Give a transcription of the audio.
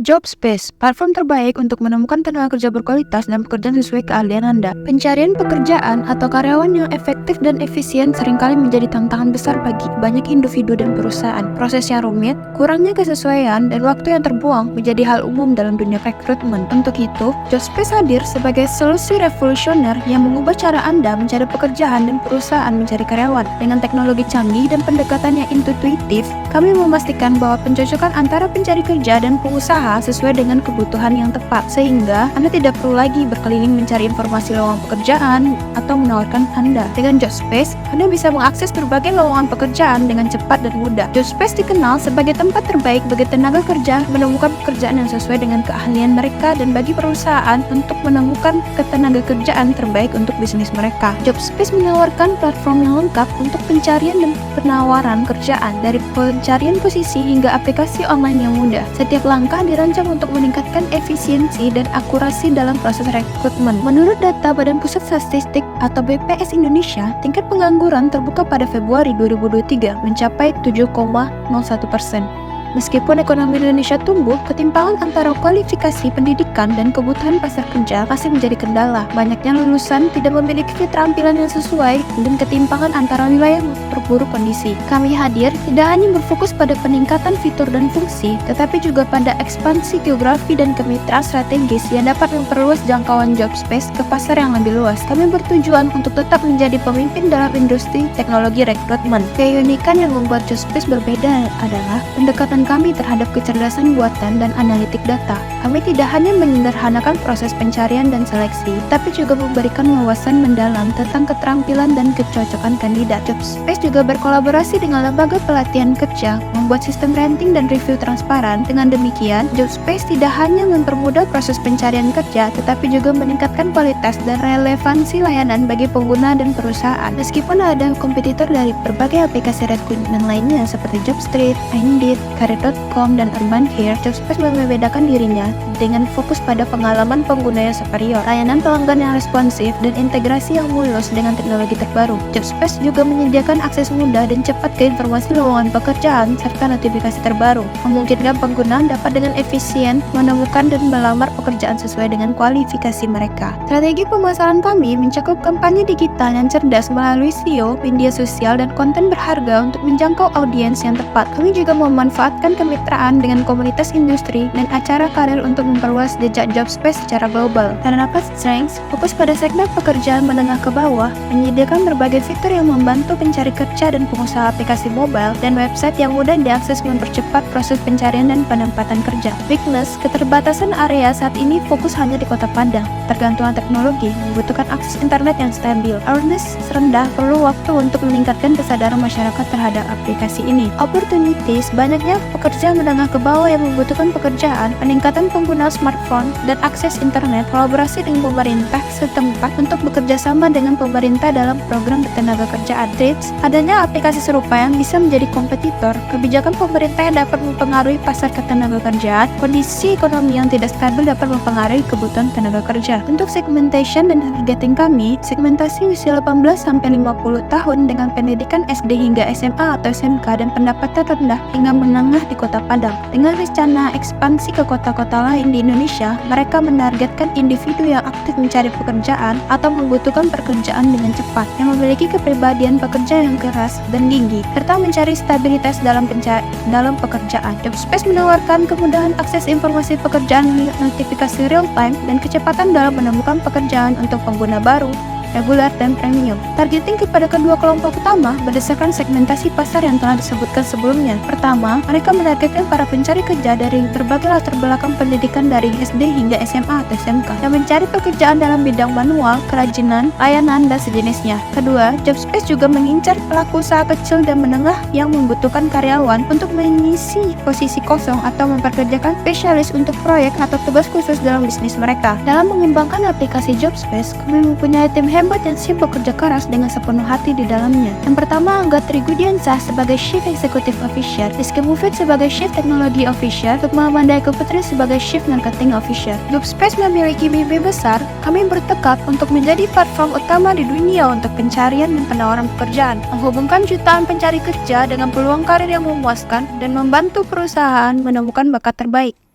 JobSpace, platform terbaik untuk menemukan tenaga kerja berkualitas dan pekerjaan sesuai keahlian Anda. Pencarian pekerjaan atau karyawan yang efektif dan efisien seringkali menjadi tantangan besar bagi banyak individu dan perusahaan. Prosesnya rumit, kurangnya kesesuaian, dan waktu yang terbuang menjadi hal umum dalam dunia rekrutmen. Untuk itu, JobSpace hadir sebagai solusi revolusioner yang mengubah cara Anda mencari pekerjaan dan perusahaan mencari karyawan. Dengan teknologi canggih dan pendekatan yang intuitif, kami memastikan bahwa pencocokan antara pencari kerja dan pengusaha sesuai dengan kebutuhan yang tepat, sehingga Anda tidak perlu lagi berkeliling mencari informasi lowongan pekerjaan atau menawarkan Anda. Dengan JobSpace, Anda bisa mengakses berbagai lowongan pekerjaan dengan cepat dan mudah. JobSpace dikenal sebagai tempat terbaik bagi tenaga kerja menemukan pekerjaan yang sesuai dengan keahlian mereka dan bagi perusahaan untuk menemukan ketenaga kerjaan terbaik untuk bisnis mereka. JobSpace menawarkan platform yang lengkap untuk pencarian dan penawaran kerjaan, dari pencarian posisi hingga aplikasi online yang mudah. Setiap langkah dirancang untuk meningkatkan efisiensi dan akurasi dalam proses rekrutmen. Menurut data Badan Pusat Statistik atau BPS Indonesia, tingkat pengangguran terbuka pada Februari 2023 mencapai 7,01%. Meskipun ekonomi Indonesia tumbuh, ketimpangan antara kualifikasi pendidikan dan kebutuhan pasar kerja masih menjadi kendala. Banyaknya lulusan tidak memiliki keterampilan yang sesuai dan ketimpangan antara wilayah memperburuk kondisi. Kami hadir tidak hanya berfokus pada peningkatan fitur dan fungsi, tetapi juga pada ekspansi geografi dan kemitraan strategis yang dapat memperluas jangkauan JobSpace ke pasar yang lebih luas. Kami bertujuan untuk tetap menjadi pemimpin dalam industri teknologi rekrutmen. Keunikan yang membuat JobSpace berbeda adalah pendekatan kami terhadap kecerdasan buatan dan analitik data. Kami tidak hanya menyederhanakan proses pencarian dan seleksi, tapi juga memberikan wawasan mendalam tentang keterampilan dan kecocokan kandidat. JobSpace juga berkolaborasi dengan lembaga pelatihan kerja, membuat sistem ranking dan review transparan. Dengan demikian, JobSpace tidak hanya mempermudah proses pencarian kerja, tetapi juga meningkatkan kualitas dan relevansi layanan bagi pengguna dan perusahaan. Meskipun ada kompetitor dari berbagai aplikasi rekrutmen lainnya seperti Jobstreet, Indeed, Career.com, dan Urban Care, JobSpace membedakan dirinya dengan fokus pada pengalaman pengguna yang superior, layanan pelanggan yang responsif, dan integrasi yang mulus dengan teknologi terbaru. JobSpace juga menyediakan akses mudah dan cepat ke informasi lowongan pekerjaan serta notifikasi terbaru, memungkinkan pengguna dapat dengan efisien menemukan dan melamar pekerjaan sesuai dengan kualifikasi mereka. Strategi pemasaran kami mencakup kampanye digital yang cerdas melalui SEO, media sosial, dan konten berharga untuk menjangkau audiens yang tepat. Kami juga memanfaatkan kemitraan dengan komunitas industri dan acara karir untuk memperluas jejak JobSpace secara global. Karena dapat strengths, fokus pada segmen pekerjaan menengah ke bawah, menyediakan berbagai fitur yang membantu pencari kerja dan pengusaha aplikasi mobile dan website yang mudah diakses mempercepat proses pencarian dan penempatan kerja. Weakness, keterbatasan area saat ini fokus hanya di Kota Padang. Tergantungan teknologi membutuhkan akses internet yang stabil. Awareness rendah, perlu waktu untuk meningkatkan kesadaran masyarakat terhadap aplikasi ini. Opportunities, banyaknya pekerja menengah ke bawah yang membutuhkan pekerjaan, peningkatan pengguna smartphone, dan akses internet, kolaborasi dengan pemerintah setempat untuk bekerja sama dengan pemerintah dalam program ketenaga kerjaan. Threats, adanya aplikasi serupa yang bisa menjadi kompetitor, kebijakan pemerintah yang dapat mempengaruhi pasar ketenaga kerjaan, kondisi ekonomi yang tidak stabil dapat mempengaruhi kebutuhan tenaga kerja. Untuk segmentation dan targeting kami, segmentasi usia 18-50 tahun dengan pendidikan SD hingga SMA atau SMK dan pendapatan rendah hingga menengah di Kota Padang. Dengan rencana ekspansi ke kota-kota lain di Indonesia, mereka menargetkan individu yang aktif mencari pekerjaan atau membutuhkan pekerjaan dengan cepat, yang memiliki kepribadian pekerja yang keras dan gigih, serta mencari stabilitas dalam pekerjaan. JobSpace menawarkan kemudahan akses informasi pekerjaan, notifikasi real time, dan kecepatan dalam menemukan pekerjaan untuk pengguna baru, reguler, dan premium. Targeting kepada kedua kelompok utama berdasarkan segmentasi pasar yang telah disebutkan sebelumnya. Pertama, mereka menargetkan para pencari kerja dari berbagai latar belakang pendidikan dari SD hingga SMA atau SMK yang mencari pekerjaan dalam bidang manual, kerajinan, layanan, dan sejenisnya. Kedua, JobSpace juga mengincar pelaku usaha kecil dan menengah yang membutuhkan karyawan untuk mengisi posisi kosong atau memperkerjakan spesialis untuk proyek atau tugas khusus dalam bisnis mereka. Dalam mengembangkan aplikasi JobSpace, kami mempunyai tim hebat yang siap bekerja keras dengan sepenuh hati di dalamnya. Yang pertama, Angga Trigudiansah sebagai Chief Executive Officer, Rizky Mufid sebagai Chief Technology Officer, Sukma Mandaiku Putri sebagai Chief Marketing Officer. JobSpace memiliki mimpi besar. Kami bertekad untuk menjadi platform utama di dunia untuk pencarian dan penawaran pekerjaan, menghubungkan jutaan pencari kerja dengan peluang karir yang memuaskan dan membantu perusahaan menemukan bakat terbaik.